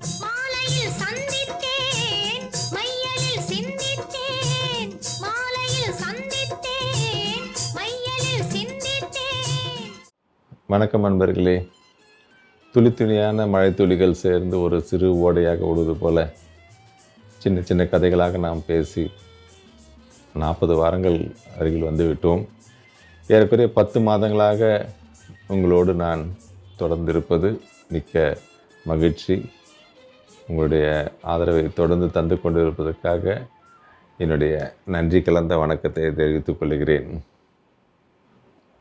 மாலையில் சந்தித்தேன் மையலில் சிந்தித்தேன் மாலையில் சந்தித்தேன் மையலில் சிந்தித்தேன். வணக்கம் நண்பர்களே. துளி துளியான மழை துளிகள் சேர்ந்து ஒரு சிறு ஓடையாக ஓடுவது போல சின்ன சின்ன கதைகளாக நாம் பேசி 40 வாரங்கள் அருகில் வந்துவிட்டோம். ஏறக்குறைய 10 மாதங்களாக உங்களோடு நான் தொடர்ந்திருப்பது மிக்க மகிழ்ச்சி. உங்களுடைய ஆதரவை தொடர்ந்து தந்து கொண்டிருப்பதற்காக என்னுடைய நன்றி கலந்த வணக்கத்தை தெரிவித்துக் கொள்கிறேன்.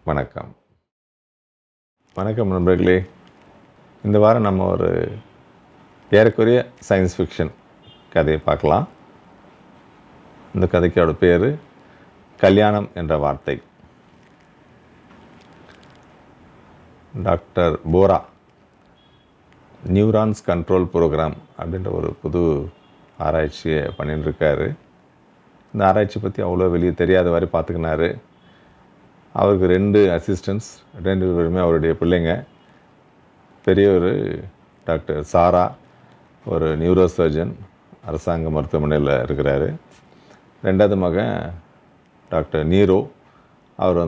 வணக்கம் நண்பர்களே. இந்த வாரம் நம்ம ஒரு ஏறக்குறைய சயின்ஸ் ஃபிக்ஷன் கதையை பார்க்கலாம். இந்த கதைக்கோட பேர் கல்யாணம் என்ற வார்த்தை. Doctor Bora neurons control program அப்படின்ற ஒரு புது ஆராய்ச்சியை பண்ணிட்டு இருக்காரு. இந்த ஆராய்ச்சி பற்றி அவ்வளோ வெளியே தெரியாத மாதிரி பார்த்துக்கினாரு. அவருக்கு 2 அசிஸ்டன்ட்ஸ், 2 பேருமே அவருடைய பிள்ளைங்க. பெரியவர் டாக்டர் சாரா, ஒரு நியூரோ சர்ஜன், அரசாங்க மருத்துவமனையில் இருக்கிறாரு. 2வது மகன் டாக்டர் நீரோ, அவர்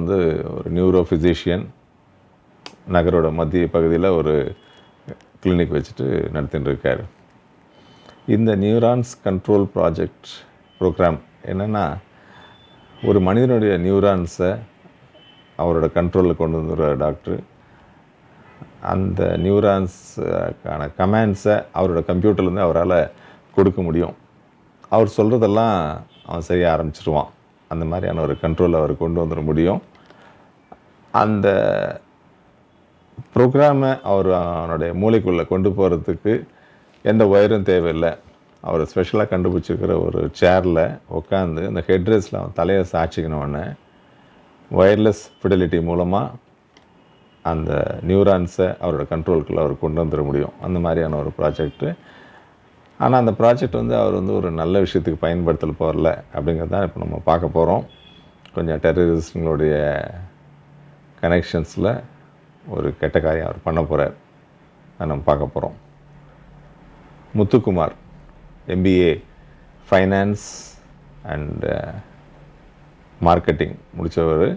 ஒரு நியூரோ ஃபிசிஷியன், நகரோட மத்திய பகுதியில் ஒரு கிளினிக் வச்சுட்டு நடத்தின்னு இருக்கார். இந்த நியூரான்ஸ் கண்ட்ரோல் ப்ரோக்ராம் என்னென்னா, ஒரு மனிதனுடைய நியூரான்ஸை அவரோட கண்ட்ரோலில் கொண்டு வந்துடுற டாக்டர். அந்த நியூரான்ஸுக்கான கமாண்ட்ஸை அவரோட கம்ப்யூட்டர்லேருந்து அவரால் கொடுக்க முடியும். அவர் சொல்கிறதெல்லாம் அவன் செய்ய ஆரம்பிச்சிடுவான். அந்த மாதிரியான ஒரு கண்ட்ரோல் அவர் கொண்டு வந்துட முடியும். அந்த ப்ரோக்ராமை அவனுடைய மூளைக்குள்ளே கொண்டு போகிறதுக்கு எந்த ஒயரும் தேவையில்லை. அவர் ஸ்பெஷலாக கண்டுபிடிச்சிருக்கிற ஒரு சேரில் உட்காந்து அந்த ஹெட்ரெஸ்ட்டில் அவன் தலையை சாய்ச்சிக்கணுன்னு ஒயர்லெஸ் ஃபிடலிட்டி மூலமாக அந்த நியூரான்ஸை அவரோட கண்ட்ரோலுக்குள்ளே அவர் கொண்டு வந்துட முடியும். அந்த மாதிரியான ஒரு ப்ராஜெக்ட்டு. ஆனால் அந்த ப்ராஜெக்ட் அவர் ஒரு நல்ல விஷயத்துக்கு பயன்படுத்தல் போகல அப்படிங்கிறது தான் இப்போ நம்ம பார்க்க போகிறோம். கொஞ்சம் டெரரிஸ்டுங்களுடைய கனெக்ஷன்ஸில் ஒரு கெட்ட காரியம் அவர் பண்ண போகிறார். அதை நம்ம பார்க்க போகிறோம். Muthukumar MBA finance and marketing முடித்தவர்.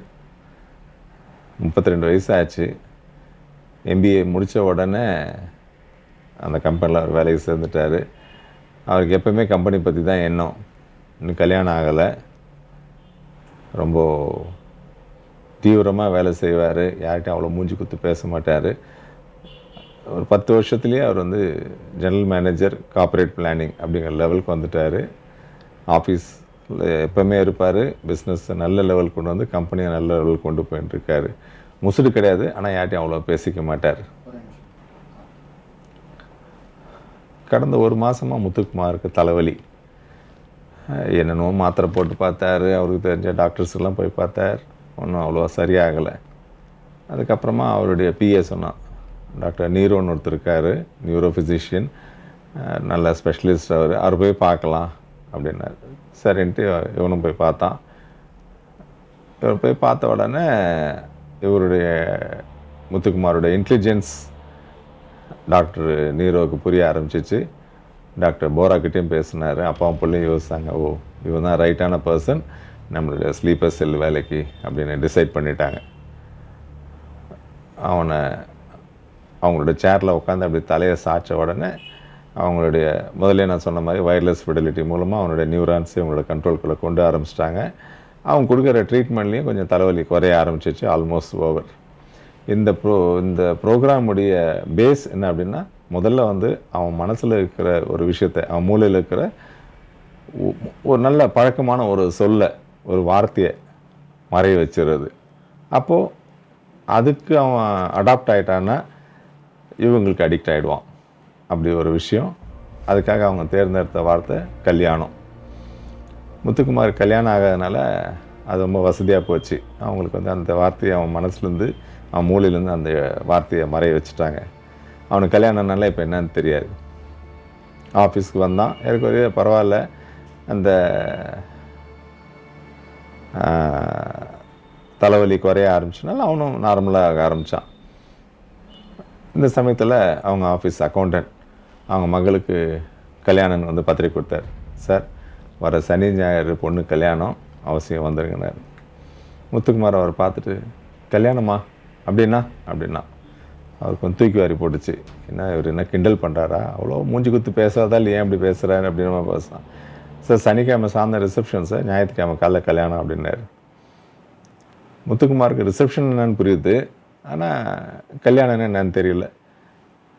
32 வயசு ஆச்சு. MBA முடித்த உடனே அந்த கம்பெனியில் அவர் வேலைக்கு சேர்ந்துட்டார். அவருக்கு எப்போவுமே கம்பெனி பற்றி தான் எண்ணம். இன்னும் கல்யாணம் ஆகலை. ரொம்ப தீவிரமாக வேலை செய்வார். யார்கிட்டையும் அவ்வளோ மூஞ்சி குத்து பேச மாட்டார். ஒரு 10 வருஷத்துலேயே அவர் ஜெனரல் மேனேஜர் கார்ப்பரேட் பிளானிங் அப்படிங்கிற லெவலுக்கு வந்துட்டார். ஆஃபீஸில் எப்போவுமே இருப்பார். பிஸ்னஸ் நல்ல லெவல் கொண்டு வந்து கம்பெனியை நல்ல லெவல் கொண்டு போயிட்டுருக்காரு. முசுடு கிடையாது, ஆனால் யார்கிட்டையும் அவ்வளோ பேசிக்க மாட்டார். கடந்த 1 மாதமாக முத்துக்குமாருக்கு தலைவலி. என்னென்னோ மாத்திரை போட்டு பார்த்தாரு. அவருக்கு தெரிஞ்ச டாக்டர்ஸ்க்கெல்லாம் போய் பார்த்தார். ஒன்றும் அவ்வளோவா சரியாகலை. அதுக்கப்புறமா அவருடைய PA சொன்னான், டாக்டர் நீரோன்னு ஒருத்தர் இருக்கார், நியூரோ ஃபிசிஷியன், நல்ல ஸ்பெஷலிஸ்ட். அவர் போய் பார்க்கலாம் அப்படின்னாரு. சரின்ட்டு இவனும் போய் பார்த்தான். இவர் போய் பார்த்த உடனே இவருடைய முத்துக்குமாரோட இன்டெலிஜென்ஸ் டாக்டர் நீரோவுக்கு புரிய ஆரம்பிச்சிச்சு. டாக்டர் போராக்கிட்டேயும் பேசினார். அப்பாவும் பிள்ளையும் யோசித்தாங்க, ஓ இவன் தான் ரைட்டான பர்சன் நம்மளுடைய ஸ்லீப்பர் செல் வேலைக்கு அப்படின்னு டிசைட் பண்ணிட்டாங்க. அவங்களோட சேரில் உட்காந்து அப்படி தலையை சாய்ச்ச உடனே அவங்களுடைய முதல்ல நான் சொன்ன மாதிரி ஒயர்லெஸ் ஃபிடலிட்டி மூலமாக அவனுடைய நியூரான்ஸை அவங்களோட கண்ட்ரோல்குள்ளே கொண்டு ஆரம்பிச்சிட்டாங்க. அவங்க கொடுக்குற ட்ரீட்மெண்ட்லேயும் கொஞ்சம் தலைவலி குறைய ஆரம்பிச்சிச்சு. Almost over. இந்த ப்ரோக்ராமுடைய பேஸ் என்ன அப்படின்னா, முதல்ல அவன் மனசில் இருக்கிற ஒரு விஷயத்தை, அவன் மூளையில் இருக்கிற ஒரு நல்ல பழக்கமான ஒரு சொல்லை, ஒரு வார்த்தையை மறைய வச்சுருது. அப்போது அதுக்கு அவன் அடாப்ட் ஆகிட்டான்னா இவங்களுக்கு அடிக்ட் ஆகிடுவான். அப்படி ஒரு விஷயம். அதுக்காக அவங்க தேர்ந்தெடுத்த வார்த்தை கல்யாணம். முத்துக்குமார் கல்யாணம் ஆகாதனால அது ரொம்ப வசதியாக போச்சு. அவங்களுக்கு அந்த வார்த்தையை அவன் மனசுலேருந்து, அவன் மூளையிலேருந்து அந்த வார்த்தையை மறைய வச்சுட்டாங்க. அவனுக்கு கல்யாணம்னால இப்போ என்னன்னு தெரியாது. ஆஃபீஸ்க்கு வந்தான். எனக்கு பரவாயில்ல, அந்த தலைவலி குறைய ஆரம்பிச்சனால அவனும் நார்மலாக ஆக ஆரம்பித்தான். இந்த சமயத்தில் அவங்க ஆஃபீஸ் அக்கௌண்டன்ட் அவங்க மகளுக்கு கல்யாணம் வந்து பத்திரிக்கை கொடுத்தார். சார், வர சனி ஞாயிறு பொண்ணு கல்யாணம், அவசியம் வந்துருங்கன்னார். முத்துக்குமார் அவர் பார்த்துட்டு, கல்யாணமா அப்படின்னா அப்படின்னா அவருக்கு வந்து தூக்கி வாரி போட்டுச்சு. என்ன இவர் என்ன கிண்டல் பண்ணுறாரா, அவ்வளோ மூஞ்சி குத்து பேசாதா இல்லை, ஏன் இப்படி பேசுகிறாரு அப்படின்னு பேசலாம். சார், சனிக்கிழமை சாயந்தரம் ரிசப்ஷன் சார், ஞாயிற்றுக்கிழமை காலைல கல்யாணம் அப்படின்னாரு. முத்துக்குமாருக்கு ரிசப்ஷன் என்னன்னு புரியுது, ஆனால் கல்யாணம் என்னன்னு தெரியல.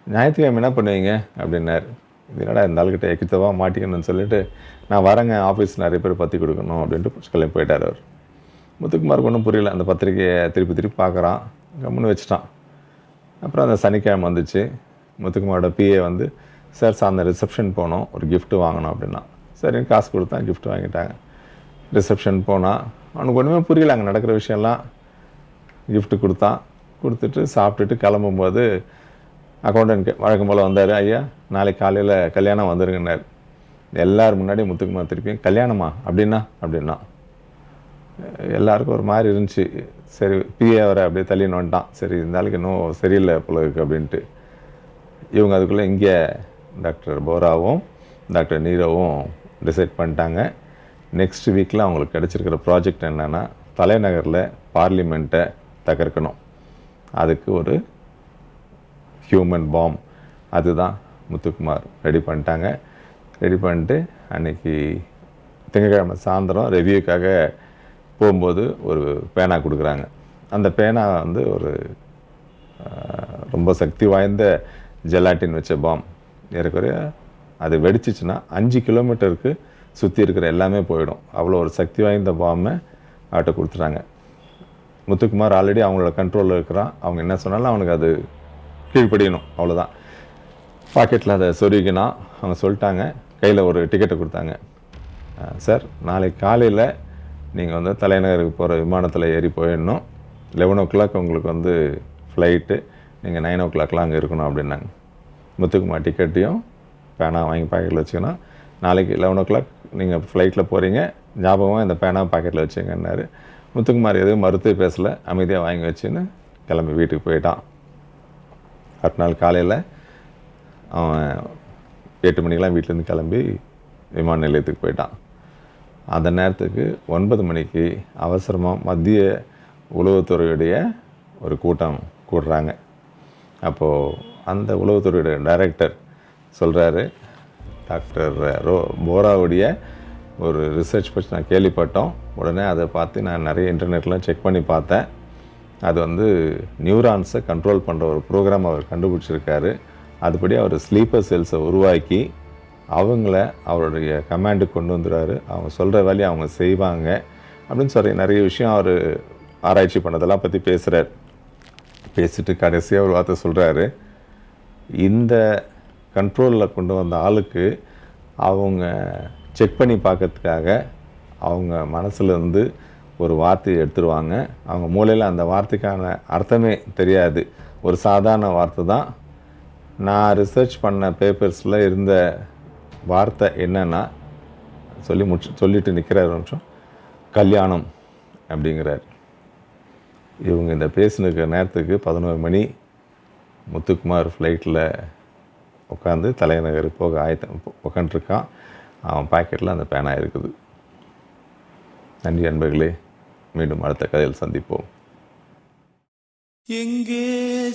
ஞாயிற்றுக்கிழமை என்ன பண்ணுவீங்க அப்படின்னாரு. இது என்னடா இந்த ஆளுக்கிட்ட எக்கித்தவா மாட்டிக்கணும்னு சொல்லிட்டு, நான் வரேங்க, ஆஃபீஸ் நிறைய பேர் பற்றி கொடுக்கணும் அப்படின்ட்டு கிளம்பி போயிட்டார் அவர். முத்துக்குமாருக்கு ஒன்றும் புரியல. அந்த பத்திரிக்கையை திருப்பி திருப்பி பார்க்குறான், கம்முன்னு வச்சுட்டான். அப்புறம் அந்த சனிக்கிழமை வந்துச்சு. முத்துக்குமாரோட பிஏ வந்து, சார் சாயந்தரம் ரிசப்ஷன் போனோம், ஒரு gift வாங்கணும் அப்படின்னா. சரின்னு காசு கொடுத்தான், gift வாங்கிட்டாங்க. ரிசப்ஷன் போனால் அவனுக்கு ஒன்றுமே புரியல அங்கே நடக்கிற விஷயம்லாம். gift கொடுத்தான், கொடுத்துட்டு சாப்பிட்டுட்டு கிளம்பும்போது அக்கௌண்டன்ட் வழக்கம் போல் வந்தார். ஐயா, நாளைக்கு காலையில் கல்யாணம் வந்துருங்கன்னார். எல்லோரும் முன்னாடி முத்துக்குமார் திருப்பியும் கல்யாணமா அப்படின்னா எல்லாருக்கும் ஒரு மாதிரி இருந்துச்சு. சரி, பிஏ அவரை அப்படியே தள்ளின்னு வந்துட்டான். சரி, இந்த ஆளுக்கு இன்னும் சரியில்லை போல இருக்கு அப்படின்ட்டு. இவங்க அதுக்குள்ளே இங்கே டாக்டர் போராவும் டாக்டர் நீரவும் டிசைட் பண்ணிட்டாங்க. நெக்ஸ்ட் வீக்கில் அவங்களுக்கு கிடச்சிருக்கிற ப்ராஜெக்ட் என்னென்னா, தலைநகரில் பார்லிமெண்ட்டை தகர்க்கணும். அதுக்கு ஒரு ஹியூமன் பாம், அதுதான் முத்துக்குமார் ரெடி பண்ணிட்டாங்க. ரெடி பண்ணிட்டு அன்றைக்கி திங்கட்கிழமை சாயந்தரம் ரிவ்யூக்காக போகும்போது ஒரு பேனா கொடுக்குறாங்க. அந்த பேனா வந்து ஒரு ரொம்ப சக்தி வாய்ந்த ஜெலாட்டின் வச்ச பாம். ஏறக்குறைய அது வெடிச்சிச்சுன்னா 5 கிலோமீட்டருக்கு சுற்றி இருக்கிற எல்லாமே போயிடும். அவ்வளோ ஒரு சக்தி வாய்ந்த பாம்பை அவர்கிட்ட கொடுத்துட்டாங்க. முத்துக்குமார் ஆல்ரெடி அவங்களோட கண்ட்ரோலில் இருக்கிறான். அவங்க என்ன சொன்னாலும் அவனுக்கு அது கீழ்ப்படியணும், அவ்வளோதான். பாக்கெட்டில் அதை சொருகினான். அவங்க சொல்லிட்டாங்க, கையில் ஒரு டிக்கெட்டை கொடுத்தாங்க. சார், நாளைக்கு காலையில் நீங்கள் வந்து தலைநகருக்கு போகிற விமானத்தில் ஏறி போயிடணும். 11 o'clock உங்களுக்கு வந்து ஃப்ளைட்டு, நீங்கள் 9 o'clockலாம் அங்கே இருக்கணும் அப்படின்னாங்க. முத்துக்குமார் டிக்கெட்டையும் பேனா வாங்கி பாக்கெட்டில் வச்சுக்கணும். நாளைக்கு 11 o'clock நீங்கள் ஃப்ளைட்டில் போகிறீங்க, ஞாபகமாக இந்த பேனா பாக்கெட்டில் வச்சுங்கன்னாரு. முத்துக்குமார் எதுவும் மறுத்து பேசலை, அமைதியாக வாங்கி வச்சுன்னு கிளம்பி வீட்டுக்கு போயிட்டான். அடுத்த நாள் காலையில் அவன் 8 மணிக்கெலாம் வீட்டிலேருந்து கிளம்பி விமான நிலையத்துக்கு போயிட்டான். அந்த நேரத்துக்கு 9 மணிக்கு அவசரமாக மத்திய உளவுத்துறையுடைய ஒரு கூட்டம் கூடுறாங்க. அப்போது அந்த உளவுத்துறையுடைய டைரக்டர் சொல்கிறாரு, டாக்டர் போராவுடைய ஒரு ரிசர்ச் பற்றி நான் கேள்விப்பட்டோம். உடனே அதை பார்த்து நான் நிறைய இன்டர்நெட்லாம் செக் பண்ணி பார்த்தேன். அது வந்து நியூரான்ஸை கண்ட்ரோல் பண்ணுற ஒரு ப்ரோக்ராம் அவர் கண்டுபிடிச்சிருக்காரு. அதுபடி அவர் ஸ்லீப்பர் செல்ஸை உருவாக்கி அவங்கள அவருடைய கமாண்டுக்கு கொண்டு வந்துடுவார். அவங்க சொல்கிற வேலையை அவங்க செய்வாங்க அப்படின்னு சொல்லி நிறைய விஷயம் அவர் ஆராய்ச்சி பண்ணதெல்லாம் பற்றி பேசுகிறார். பேசிட்டு கடைசியாக ஒரு வார்த்தை சொல்கிறாரு, இந்த கண்ட்ரோலில் கொண்டு வந்த ஆளுக்கு அவங்க செக் பண்ணி பார்க்கறதுக்காக அவங்க மனசுலேருந்து ஒரு வார்த்தையை எடுத்துருவாங்க. அவங்க மூளையில் அந்த வார்த்தைக்கான அர்த்தமே தெரியாது, ஒரு சாதாரண வார்த்தை தான். நான் ரிசர்ச் பண்ண பேப்பர்ஸில் இருந்த வார்த்தை என்னன்னா சொல்லிட்டு நிற்கிறார் நிமிஷம், கல்யாணம் அப்படிங்கிறார். இவங்க இந்த பேசினுக்கிற நேரத்துக்கு 11 மணி. முத்துக்குமார் ஃப்ளைட்டில் உட்காந்து தலைநகர் போக உட்காந்துருக்கான். அவன் பாக்கெட்டில் அந்த பேனா இருக்குது. நன்றி அன்பர்களே, மீண்டும் அடுத்த கதையில் சந்திப்போம். எங்கே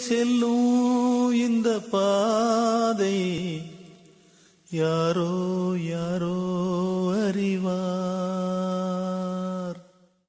செல்லும் இந்த பாதை யாரோ யாரோ